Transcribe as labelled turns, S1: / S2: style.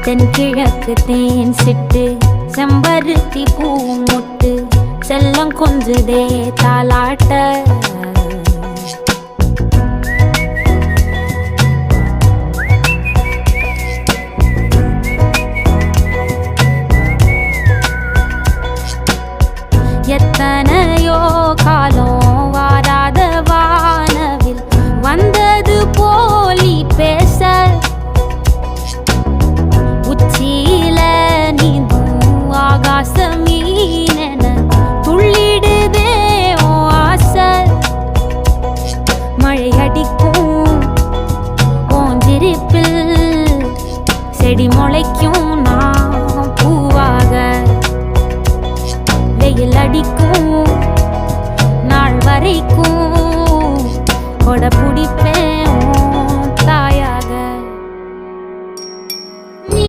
S1: தென்கிழக்கு தேன் சிட்டு செம்பருத்தி பூ முட்டு செல்லம் கொஞ்சுதே தாலாட்ட எத்தனையோ காலம் வாராத வானவில் வந்தது போலி பேச உச்சியில நீந்தும் ஆகாச மீனென துள்ளிடுதே ஓ ஆசை மழை அடிக்கும் ஓஞ்சிருப்பில் செடி முளைக்கும் நான் பூவாக வெயில் அடிக்கும் நாள் வரைக்கும் கொடை பிடிப்பேன்